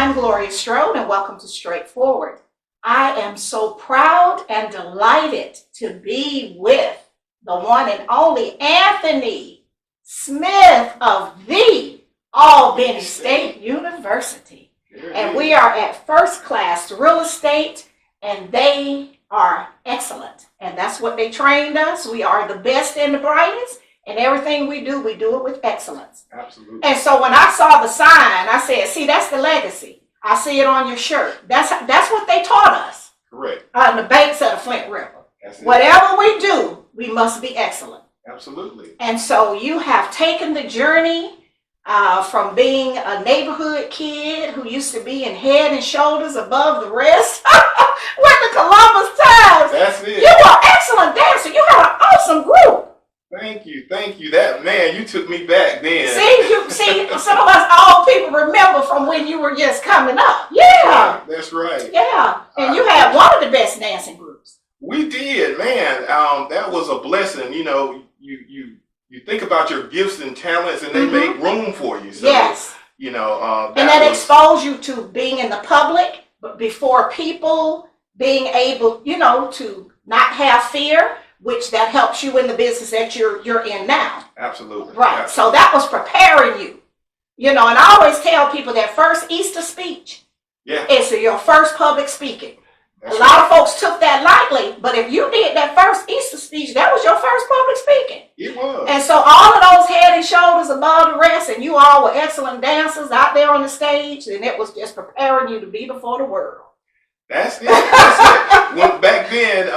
I'm Gloria Strode, and welcome to Straightforward. I am so proud and delighted to be with the one and only Anthony Smith of the Albany State University. And we are at First Class Real Estate, and they are excellent. And that's what they trained us. We are the best and the brightest, and everything we do it with excellence. Absolutely. And so when I saw the sign, I said, see, that's the legacy. I see it on your shirt. That's what they taught us. Correct. On the banks of the Flint River. Whatever we do, we must be excellent. Absolutely. And so you have taken the journey from being a neighborhood kid who used to be in head and shoulders above the rest with the Columbus Times. That's it. You were an excellent dancer. You had an awesome group. Thank you. That, man, you took me back then. See, some of us old people remember from when you were just coming up. Yeah. That's right. Yeah. And you had one of the best dancing groups. We did, man. That was a blessing. You know, you think about your gifts and talents, and they make room for you. So, yes. You know, that exposed you to being in the public, but before people, being able, to not have fear, which that helps you in the business that you're in now. Absolutely. Right. Absolutely. So that was preparing you. And I always tell people that first Easter speech is your first public speaking. That's a lot of folks took that lightly, but if you did that first Easter speech, that was your first public speaking. It was. And so all of those head and shoulders above the rest, and you all were excellent dancers out there on the stage, and it was just preparing you to be before the world. That's it. Well, back then,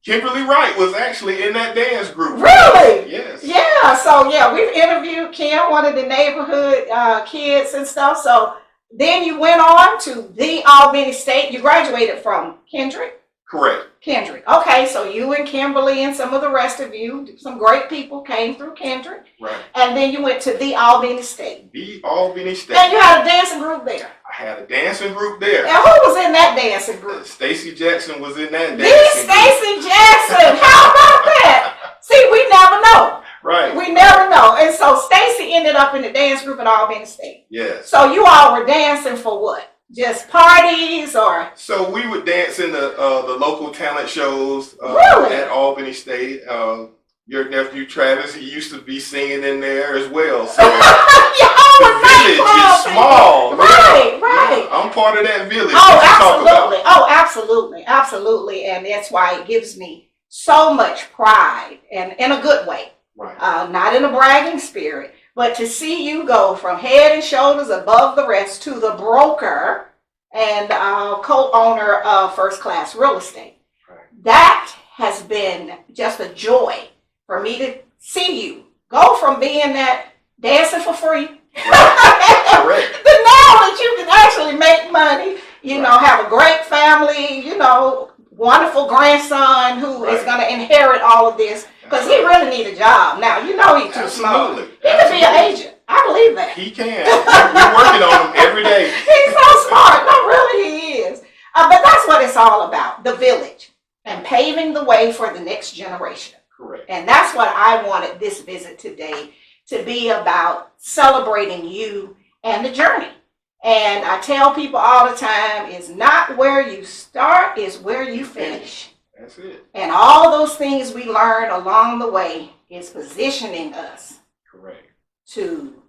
Kimberly Wright was actually in that dance group. Really? Yes. Yeah. So we've interviewed Kim, one of the neighborhood kids and stuff. So then you went on to the Albany State. You graduated from Kendrick? Correct. Kendrick. Okay, so you and Kimberly and some of the rest of you, some great people came through Kendrick. Right. And then you went to the Albany State. The Albany State. And you had a dancing group there. I had a dancing group there. And who was in that dancing group? Stacy Jackson was in that dancing group. Stacy Jackson. How about that? See, we never know. Right. We never know. And so Stacy ended up in the dance group at Albany State. Yes. So you all were dancing for what? Just parties or? So we would dance in the local talent shows really? At Albany State. Your nephew Travis, he used to be singing in there as well. So the village is small. Right. Yeah, I'm part of that village. Absolutely. And that's why it gives me so much pride, and in a good way. Right. Not in a bragging spirit, but to see you go from head and shoulders above the rest to the broker and co-owner of First Class Real Estate. Right. That has been just a joy for me to see you go from being that dancing for free. Right. To now that you can actually make money, have a great family, wonderful grandson who is going to inherit all of this. Because he really need a job. Now, he's too small. He could be an agent. I believe that. He can. We're working on him every day. He's so smart. No, really he is. But that's what it's all about, the village, and paving the way for the next generation. Correct. And that's what I wanted this visit today to be about, celebrating you and the journey. And I tell people all the time, it's not where you start, it's where you finish. That's it. And all those things we learn along the way is positioning us to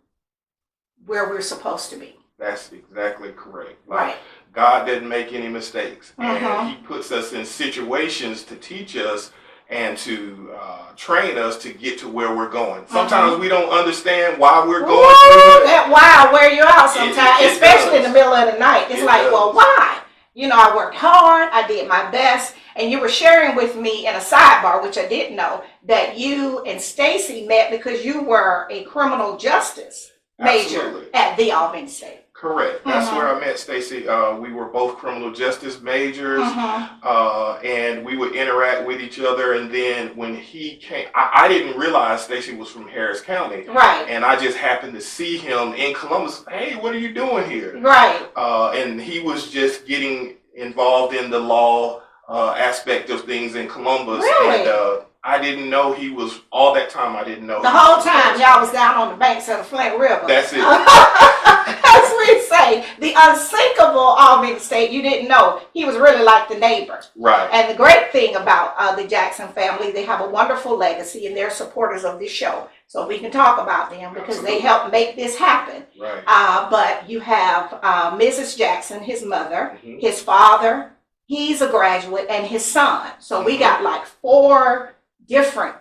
where we're supposed to be. That's exactly correct. Right. God didn't make any mistakes. And he puts us in situations to teach us and to train us to get to where we're going. Sometimes we don't understand why we're going through it. That why wear you out sometimes, especially in the middle of the night. It's like, well, why? I worked hard, I did my best, and you were sharing with me in a sidebar, which I didn't know, that you and Stacy met because you were a criminal justice major at the Albany State. Correct. That's where I met Stacy. We were both criminal justice majors, and we would interact with each other. And then when he came, I didn't realize Stacy was from Harris County. Right. And I just happened to see him in Columbus. Hey, what are you doing here? Right. And he was just getting involved in the law aspect of things in Columbus. Really? And I didn't know he was, all that time I didn't know. The whole time y'all was down on the banks of the Flint River. That's it. As we say. say the unsinkable Albany State, you didn't know. He was really like the neighbor. Right. And the great thing about the Jackson family, they have a wonderful legacy, and they're supporters of this show. So we can talk about them because they helped make this happen. Right. But you have Mrs. Jackson, his mother, his father, he's a graduate, and his son. So we got like 4 different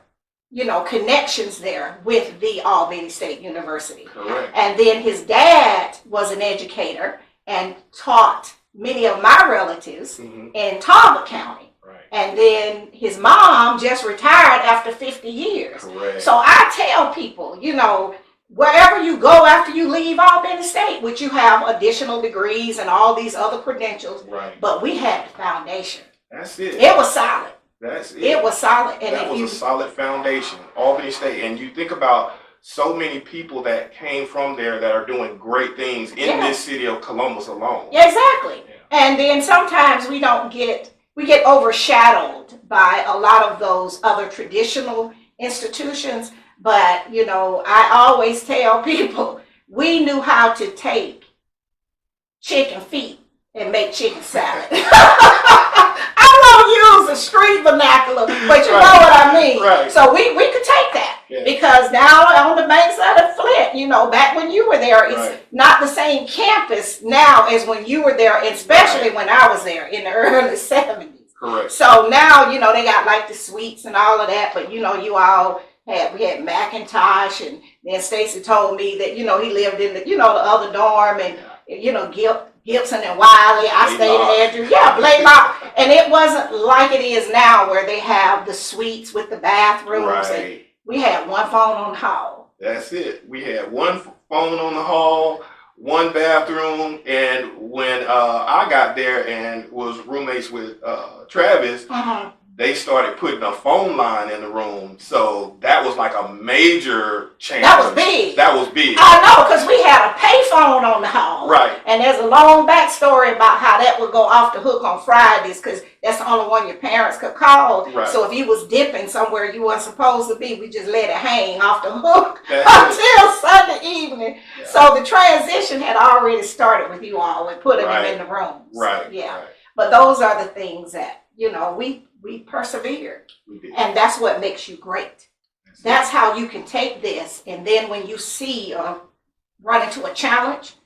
connections there with the Albany State University. Correct. And then his dad was an educator and taught many of my relatives in Talbot County. Right. And then his mom just retired after 50 years. Correct. So I tell people, wherever you go after you leave Albany State, which you have additional degrees and all these other credentials, right. But we had the foundation. That's it. It was solid. That's it. It was solid. And that was a solid foundation, Albany State. And you think about so many people that came from there that are doing great things in this city of Columbus alone. Yeah, exactly. Yeah. And then sometimes we get overshadowed by a lot of those other traditional institutions. But, I always tell people, we knew how to take chicken feet and make chicken salad. I don't use the street vernacular, but you know what I mean. Right. So we could take that because now on the banks of the Flint, back when you were there, it's not the same campus now as when you were there, especially when I was there in the early 70s. Correct. So now, they got like the suites and all of that, but we had McIntosh, and then Stacy told me that, he lived in the other dorm, and, Gibson and Wiley. I stayed at Andrew. Yeah, Blaylock. And it wasn't like it is now where they have the suites with the bathrooms. Right. And we had one phone on the hall. That's it. We had one phone on the hall, one bathroom, and when I got there and was roommates with Travis, they started putting a phone line in the room. So that was like a major change. That was big. That was big. I know, because we had a payphone on the hall. Right. And there's a long backstory about how that would go off the hook on Fridays, because that's the only one your parents could call. Right. So if you was dipping somewhere you weren't supposed to be, we just let it hang off the hook That's until Sunday evening. Yeah. So the transition had already started with you all with putting them in the rooms. Right. Yeah. Right. But those are the things that, we persevered. We did. And that's what makes you great. That's how you can take this, and then when you see run into a challenge,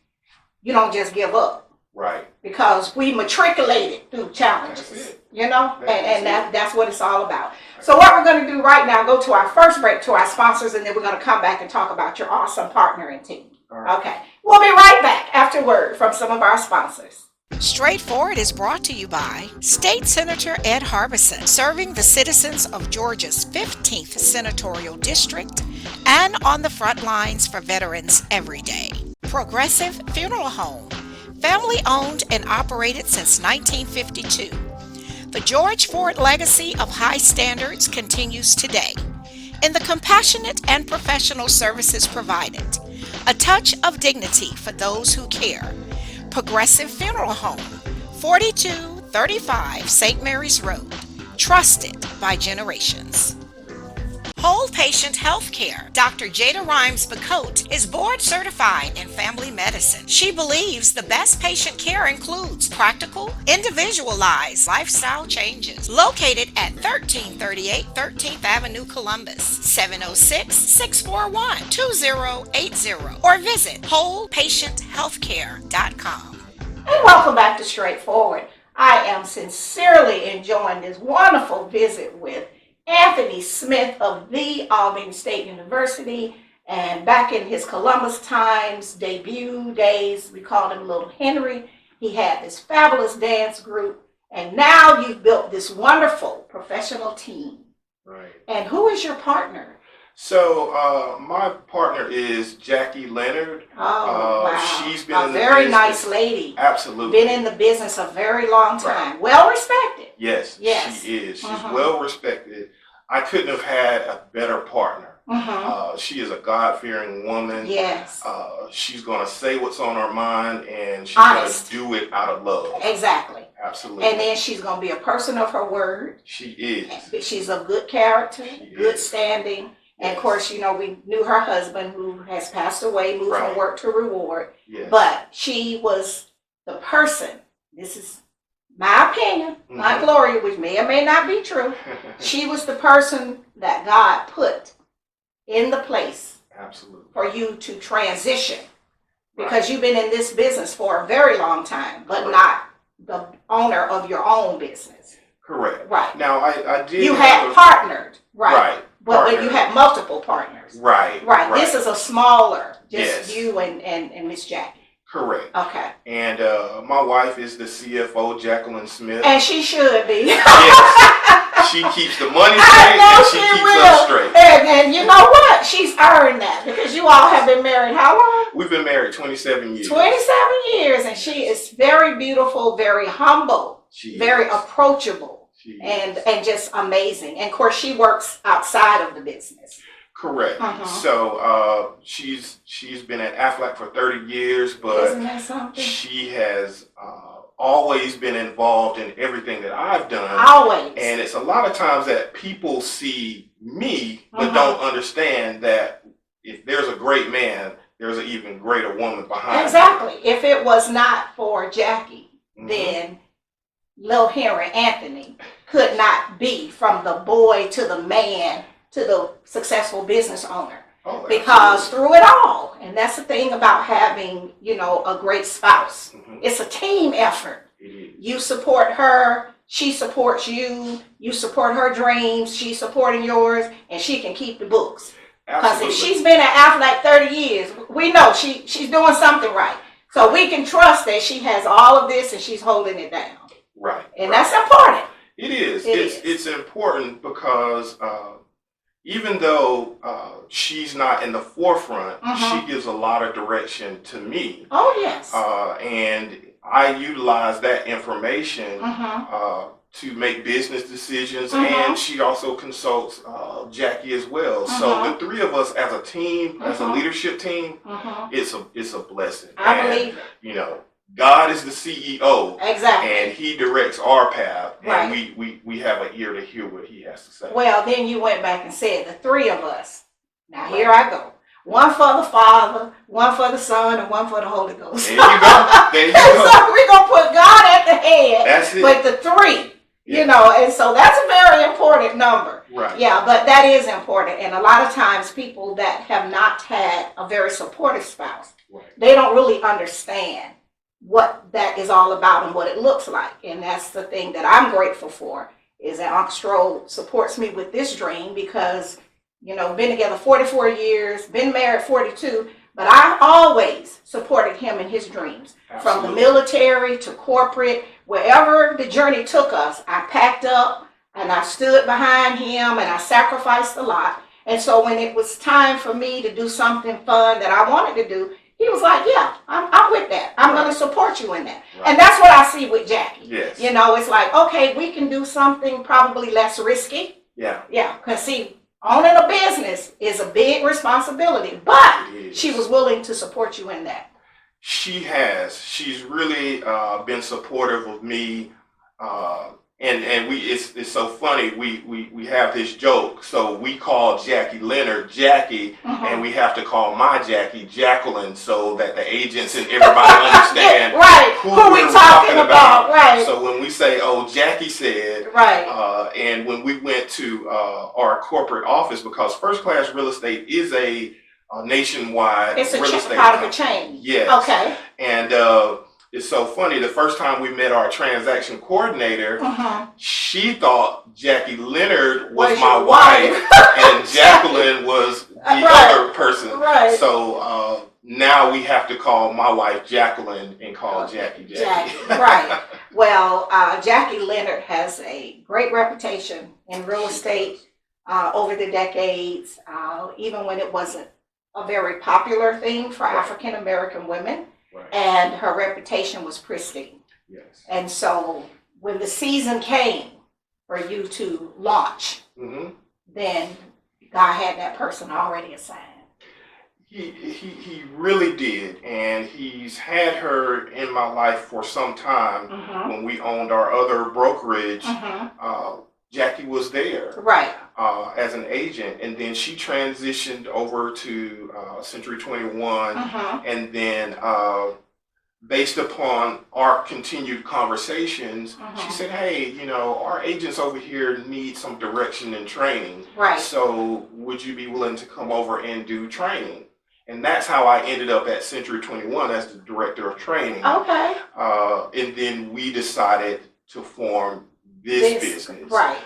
you don't just give up. Right. Because we matriculated through challenges. That's what it's all about. So what we're going to do right now, go to our first break to our sponsors, and then we're going to come back and talk about your awesome partnering team. Right. Okay. We'll be right back after word from some of our sponsors. Straightforward is brought to you by State Senator Ed Harbison, serving the citizens of Georgia's 15th Senatorial District and on the front lines for veterans every day. Progressive Funeral Home, family owned and operated since 1952. The George Ford legacy of high standards continues today in the compassionate and professional services provided. A touch of dignity for those who care. Progressive Funeral Home, 4235 St. Mary's Road, trusted by generations. Whole Patient Healthcare. Dr. Jada Rimes-Bacote is board certified in family medicine. She believes the best patient care includes practical, individualized lifestyle changes. Located at 1338 13th Avenue, Columbus, 706-641-2080, or visit wholepatienthealthcare.com. And welcome back to Straightforward. I am sincerely enjoying this wonderful visit with Anthony Smith of the Albany State University, and back in his Columbus Times debut days, we called him Little Henry. He had this fabulous dance group, and now you've built this wonderful professional team. Right. And who is your partner? So my partner is Jackie Leonard. Oh, wow. She's been a in the very business. nice lady. Absolutely. Been in the business a very long time. Right. Well respected. Yes, Yes. she is. She's well respected. I couldn't have had a better partner. She is a God-fearing woman. Yes. She's going to say what's on her mind, and she's going to do it out of love. Exactly. Absolutely. And then she's going to be a person of her word. She is. She's of good character, She good is. standing, And of course, you know, we knew her husband who has passed away, moved from work to reward. Yes. But she was the person, this is my opinion, not Gloria, which may or may not be true. She was the person that God put in the place Absolutely. for you to transition. Because you've been in this business for a very long time, but not the owner of your own business. Correct. Right. Now, I did. You had partnered. Right. But you had multiple partners. Right. Right. This is a smaller, just Yes. you and Miss Jackie. Correct. Okay. And my wife is the CFO, Jacqueline Smith. And she should be. Yes. She keeps the money straight and she keeps us straight. And you know what? She's earned that because you all have been married how long? We've been married 27 years. 27 years. And she is very beautiful, very humble, very approachable. And just amazing. And of course, she works outside of the business. Correct. So she's been at Aflac for 30 years, but isn't that something? She has always been involved in everything that I've done. Always. And it's a lot of times that people see me, but don't understand that if there's a great man, there's an even greater woman behind. Exactly. If it was not for Jackie, then Lil Henry Anthony could not be from the boy to the man to the successful business owner. Because through it all, and that's the thing about having, you know, a great spouse. It's a team effort. You support her, she supports you, you support her dreams, she's supporting yours, and she can keep the books. Because if she's been at Aflac 30 years, we know she's doing something right. So we can trust that she has all of this and she's holding it down. Right. And that's important. It is. It's important because even though she's not in the forefront, she gives a lot of direction to me. Oh, yes. And I utilize that information to make business decisions, and she also consults Jackie as well. So the three of us as a team, as a leadership team, it's a blessing. I believe it. You know, God is the CEO. Exactly. And he directs our path. And Right. we have an ear to hear what he has to say. Well, then you went back and said the three of us. Now here I go. One for the Father, one for the Son, and one for the Holy Ghost. There you go. There you go. So we're going to put God at the head. That's it. But the three, you know, and so that's a very important number. Right. Yeah, but that is important. And a lot of times people that have not had a very supportive spouse, they don't really understand what that is all about and what it looks like. And that's the thing that I'm grateful for, is that Uncle Strode supports me with this dream because, you know, been together 44 years, been married 42, but I always supported him in his dreams. Absolutely. From the military to corporate, wherever the journey took us, I packed up and I stood behind him and I sacrificed a lot. And so when it was time for me to do something fun that I wanted to do, he was like, yeah, I'm with that. I'm going to support you in that. And that's what I see with Jackie. Yes. You know, it's like, okay, we can do something probably less risky. Yeah. Yeah, because see, owning a business is a big responsibility, but she was willing to support you in that. She has. She's really been supportive of me. And it's so funny. We have this joke. So we call Jackie Leonard Jackie, and we have to call my Jackie Jacqueline, so that the agents and everybody understand who we're talking about. Right. So when we say, "Oh, Jackie said," and when we went to our corporate office, because First Class Real Estate is a nationwide it's real estate part of company. a chain. Yes. Okay. And it's so funny. The first time we met our transaction coordinator, she thought Jackie Leonard was my wife, and Jacqueline was the other person. Right. So now we have to call my wife Jacqueline and call Jackie. Right. Well, Jackie Leonard has a great reputation in real estate over the decades, even when it wasn't a very popular thing for African American women. And her reputation was pristine. Yes. And so when the season came for you to launch, then God had that person already assigned. He really did, and he's had her in my life for some time. When we owned our other brokerage, Jackie was there. Right. as an agent, and then she transitioned over to Century 21, and then based upon our continued conversations, she said, hey, you know, our agents over here need some direction and training. Right. So would you be willing to come over and do training? And that's how I ended up at Century 21 as the director of training. Okay. And then we decided to form this business. Right.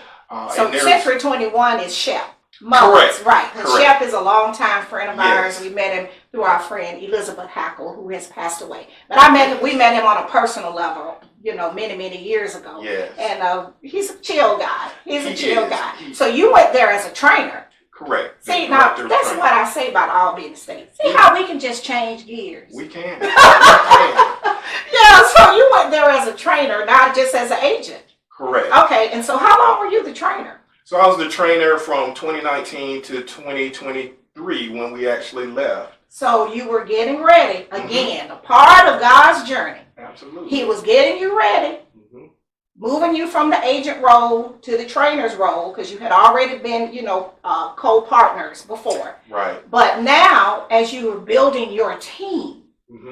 So Century 21 is Shep. Correct. Right. Correct. Shep is a longtime friend of ours. Yes. We met him through our friend Elizabeth Hackle, who has passed away. But we met him on a personal level, you know, many, many years ago. Yes. And he's a chill guy. He's a chill guy. So you went there as a trainer. Correct. See, now, that's what I say about Albany in the States. See how we can just change gears? We can. Yeah, so you went there as a trainer, not just as an agent. Correct. Okay, and so how long were you the trainer? So I was the trainer from 2019 to 2023 when we actually left. So you were getting ready, again, a part of God's journey. Absolutely. He was getting you ready, moving you from the agent role to the trainer's role, because you had already been, you know, co-partners before. Right. But now, as you were building your team,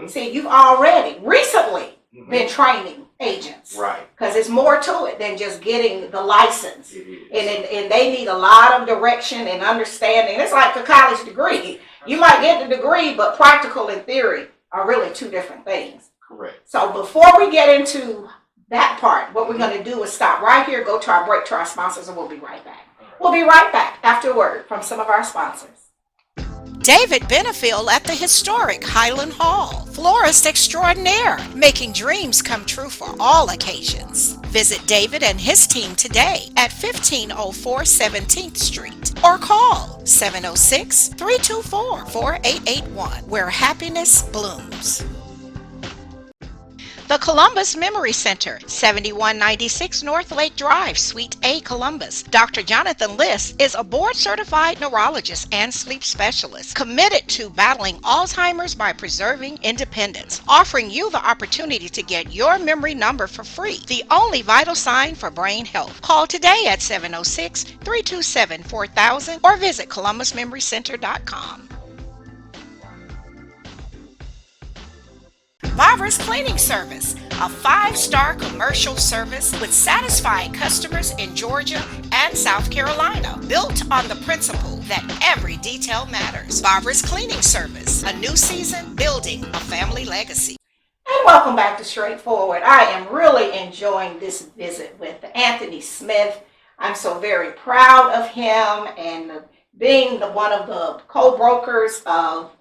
see, you've already recently been training agents. Right. Because it's more to it than just getting the license. It is. And they need a lot of direction and understanding. It's like a college degree. You might get the degree, but practical and theory are really two different things. Correct. So before we get into that part, what we're going to do is stop right here, go to our break to our sponsors, and we'll be right back. We'll be right back after a word from some of our sponsors. David Benefield at the historic Highland Hall, florist extraordinaire, making dreams come true for all occasions. Visit David and his team today at 1504 17th Street or call 706-324-4881, where happiness blooms. The Columbus Memory Center, 7196 North Lake Drive, Suite A, Columbus. Dr. Jonathan Liss is a board-certified neurologist and sleep specialist committed to battling Alzheimer's by preserving independence, offering you the opportunity to get your memory number for free, the only vital sign for brain health. Call today at 706-327-4000 or visit columbusmemorycenter.com. Barbara's Cleaning Service, a 5-star commercial service with satisfied customers in Georgia and South Carolina, built on the principle that every detail matters. Barbara's Cleaning Service, a new season building a family legacy. And welcome back to Straightforward. I am really enjoying this visit with Anthony Smith. I'm so very proud of him and being one of the co-brokers of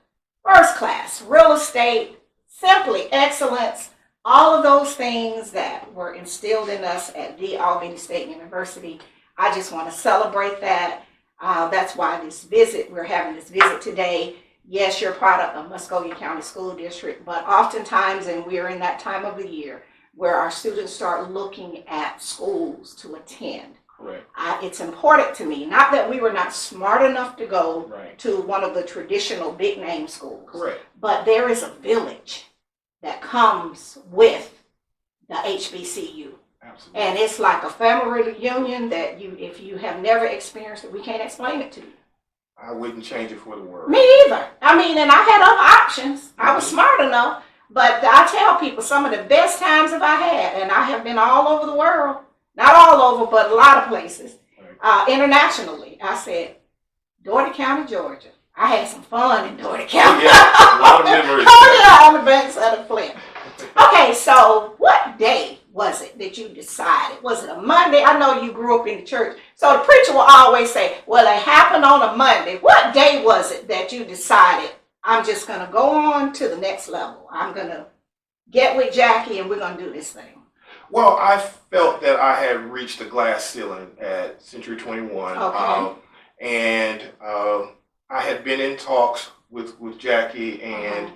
First Class Real Estate, Simply Excellence, all of those things that were instilled in us at the Albany State University. I just want to celebrate that. That's why we're having this visit today. Yes, you're a product of Muskogee County School District, but oftentimes, and we're in that time of the year where our students start looking at schools to attend. Correct. It's important to me, not that we were not smart enough to go Right. to one of the traditional big name schools. Correct. But there is a village that comes with the HBCU. Absolutely. And it's like a family reunion that if you have never experienced it, we can't explain it to you. I wouldn't change it for the world. Me either. I mean, and I had other options. I was smart enough. But I tell people some of the best times that I had, and I have been all over the world, not all over, but a lot of places, internationally. I said, Dougherty County, Georgia. I had some fun in Dougherty County. Yeah, a lot of memories. Oh, yeah, on the banks of the Flint. Okay, so what day was it that you decided? Was it a Monday? I know you grew up in the church. So the preacher will always say, well, it happened on a Monday. What day was it that you decided, I'm just going to go on to the next level? I'm going to get with Jackie and we're going to do this thing. Well, I felt that I had reached the glass ceiling at Century 21. Okay. And I had been in talks with Jackie, and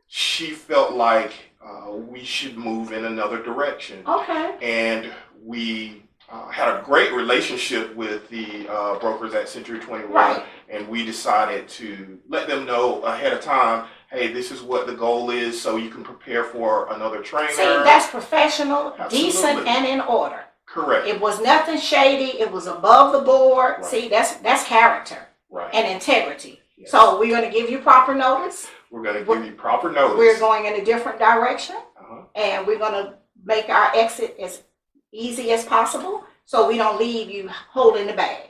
she felt like we should move in another direction. Okay. And we had a great relationship with the brokers at Century 21, Right. and we decided to let them know ahead of time, hey, this is what the goal is, so you can prepare for another trainer. See, that's professional, Absolutely. decent, and in order. Correct. It was nothing shady. It was above the board. Right. See, that's character Right. and integrity. Yes. So we're going to give you proper notice. We're going to give you proper notice. We're going in a different direction, Uh-huh. and we're going to make our exit as easy as possible so we don't leave you holding the bag.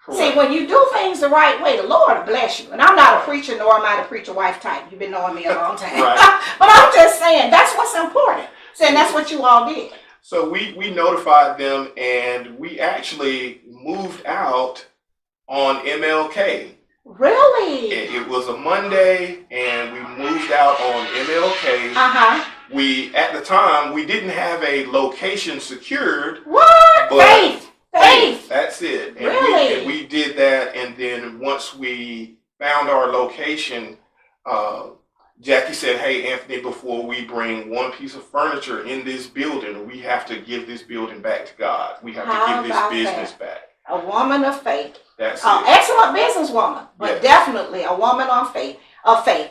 Correct. See, when you do things the right way, the Lord will bless you. And I'm not a preacher, nor am I the preacher wife type. You've been knowing me a long time. Right. But I'm just saying, that's what's important. So, and that's what you all did. So we notified them, and we actually moved out on MLK. Really? It was a Monday, and we moved out on MLK. Uh-huh. At the time, we didn't have a location secured. What? But Faith. That's it. And Really? we did that, and then once we found our location, Jackie said, "Hey, Anthony, before we bring one piece of furniture in this building, we have to give this building back to God. We have How to give about this business that? back." A woman of faith. That's it. Excellent businesswoman, but Yes. definitely a woman of faith.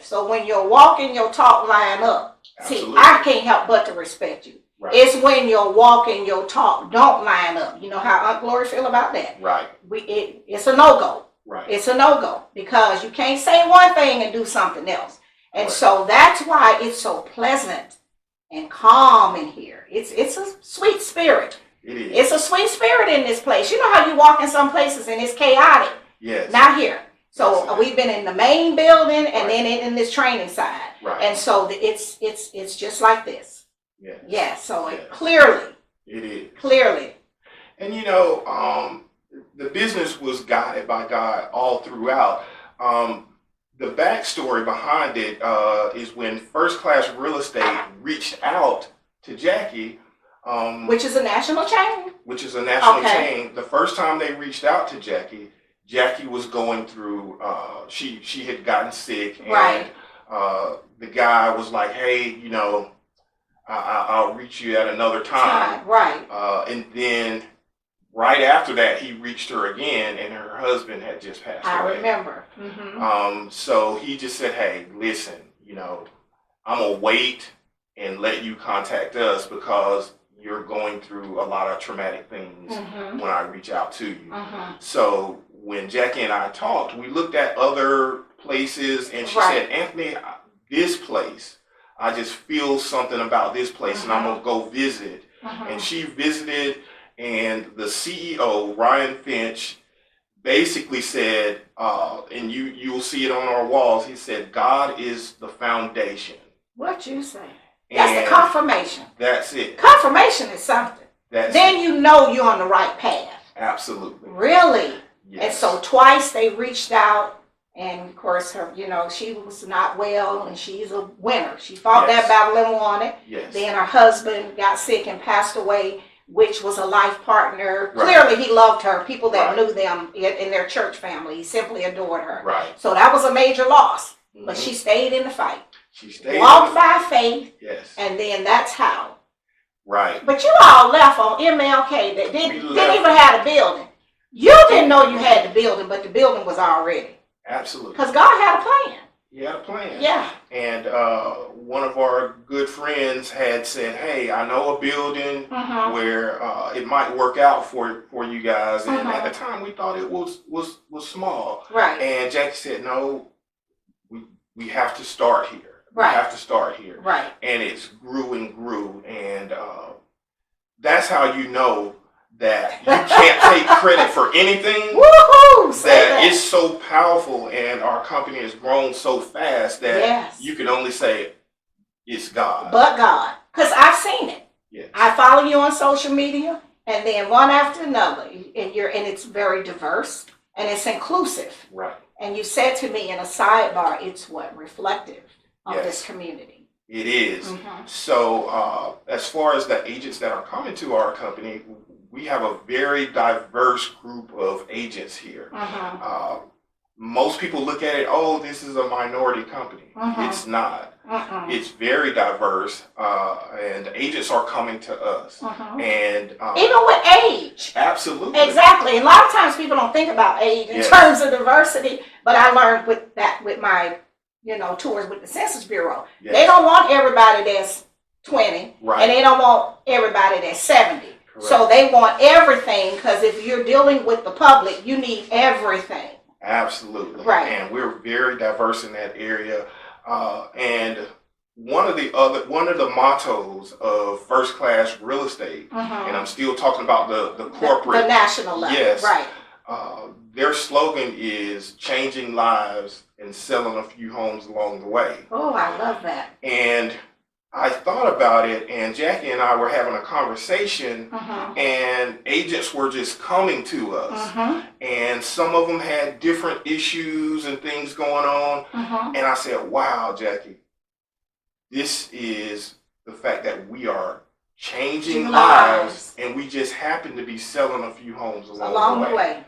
So when your walk and your talk line up, Absolutely. see, I can't help but to respect you. Right. It's when your walk and your talk don't line up. You know how Aunt Gloria feel about that? Right. It's a no-go. Right. It's a no-go because you can't say one thing and do something else. And Right. so that's why it's so pleasant and calm in here. It's a sweet spirit. It is. It's a sweet spirit in this place. You know how you walk in some places and it's chaotic? Yes. Not here. So Yes. we've been in the main building and Right. then in this training side. Right. And so it's just like this. Yes. Yeah, so Yes. clearly. And the business was guided by God all throughout. The backstory behind it is when First Class Real Estate reached out to Jackie, Which is a national chain. which is a national Okay. chain. The first time they reached out to Jackie, Jackie was going through. She had gotten sick, and Right. the guy was like, "Hey, I'll reach you at another time." Right. And then right after that, he reached her again, and her husband had just passed I away. remember. So he just said, "Hey, listen, I'm gonna wait and let you contact us because you're going through a lot of traumatic things when I reach out to you." So when Jackie and I talked, we looked at other places, and she Right. said, "Anthony, this place, I just feel something about this place, and I'm gonna go visit." And she visited, and the CEO, Ryan Finch, basically said, and you'll see it on our walls, he said, "God is the foundation." What you say? That's And the confirmation. that's it. Confirmation is something. Then It. you know you're on the right path. Absolutely. Really? Yes. And so twice they reached out, and of course her, she was not well, and she's a winner. She fought Yes. that battle and won it. Yes. Then her husband got sick and passed away, which was a life partner. Right. Clearly he loved her. People that Right. knew them in their church family, he simply adored her. Right. So that was a major loss, but Mhm. she stayed in the fight. She stayed. Walked by faith, Yes. and then that's how. Right. But you all left on MLK that didn't left. even have a building. You didn't know you had the building, but the building was already. Absolutely. Because God had a plan. He had a plan. Yeah. And one of our good friends had said, "Hey, I know a building where it might work out for you guys." And at the time, we thought it was small. Right. And Jackie said, "No, we have to start here. Right. We have to start here." Right. And it's grew and grew, and that's how you know that you can't take credit for anything. Woohoo! Say That that. it's so powerful, and our company has grown so fast that Yes. you can only say it's God. But God. Because I've seen it. Yes. I follow you on social media, and then one after another, and it's very diverse and it's inclusive. Right. And you said to me in a sidebar, it's reflective of Yes. this community. It is. So as far as the agents that are coming to our company, we have a very diverse group of agents here. Most people look at it, oh, this is a minority company. It's not. It's very diverse, and agents are coming to us. And Even with age. absolutely. Exactly. And a lot of times people don't think about age in Yes. terms of diversity, but I learned with my tours with the Census Bureau. Yes. They don't want everybody that's 20, Right. and they don't want everybody that's 70. So they want everything, because if you're dealing with the public, you need everything. Absolutely. Right. And we're very diverse in that area. And one of the mottos of First Class Real Estate, and I'm still talking about the corporate, the national level. yes, right. Their slogan is changing lives and selling a few homes along the way. Oh, I love that. And I thought about it, and Jackie and I were having a conversation, and agents were just coming to us, and some of them had different issues and things going on, and I said, wow, Jackie, this is the fact that we are changing lives, and we just happen to be selling a few homes along the way.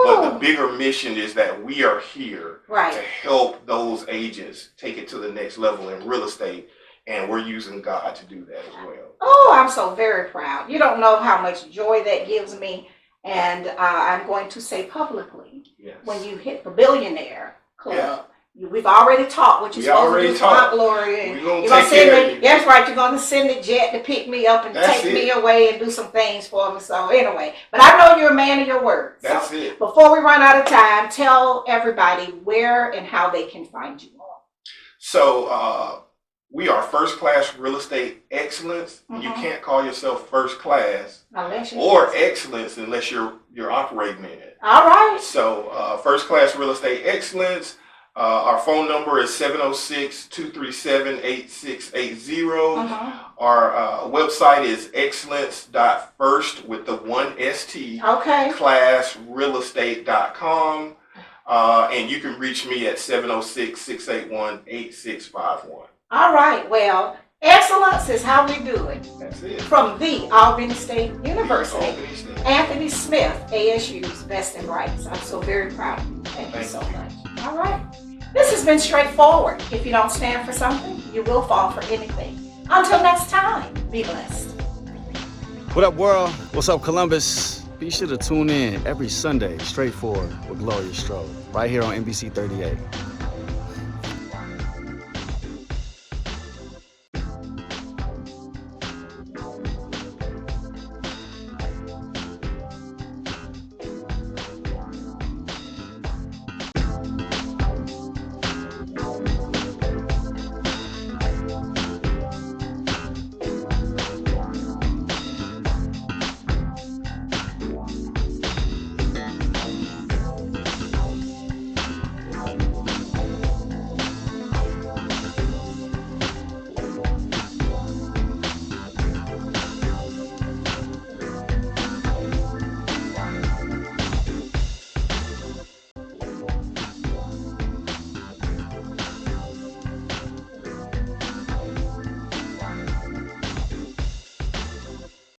But the bigger mission is that we are here to help those agents take it to the next level in real estate. And we're using God to do that as well. Oh, I'm so very proud. You don't know how much joy that gives me. And I'm going to say publicly, when you hit the billionaire club, we've already talked what you're supposed to do for Aunt Gloria. We're going to take care of you. That's right. You're going to send the jet to pick me up and take me away and do some things for me. So anyway, but I know you're a man of your word. That's it. Before we run out of time, tell everybody where and how they can find you all. So, we are First Class Real Estate Excellence. You can't call yourself First Class or Excellence unless you're operating in it. All right. So First Class Real Estate Excellence. Our phone number is 706-237-8680. Our website is excellence.first with the 1 ST. classrealestate.com. And you can reach me at 706-681-8651. All right, well, excellence is how we do it. That's it. From the Albany State University, Anthony Smith, ASU's Best and Rights. I'm so very proud of you. Thank you so much. All right. This has been straightforward. If you don't stand for something, you will fall for anything. Until next time, be blessed. What up, world? What's up, Columbus? Be sure to tune in every Sunday, Straightforward with Gloria Strode, right here on NBC 38.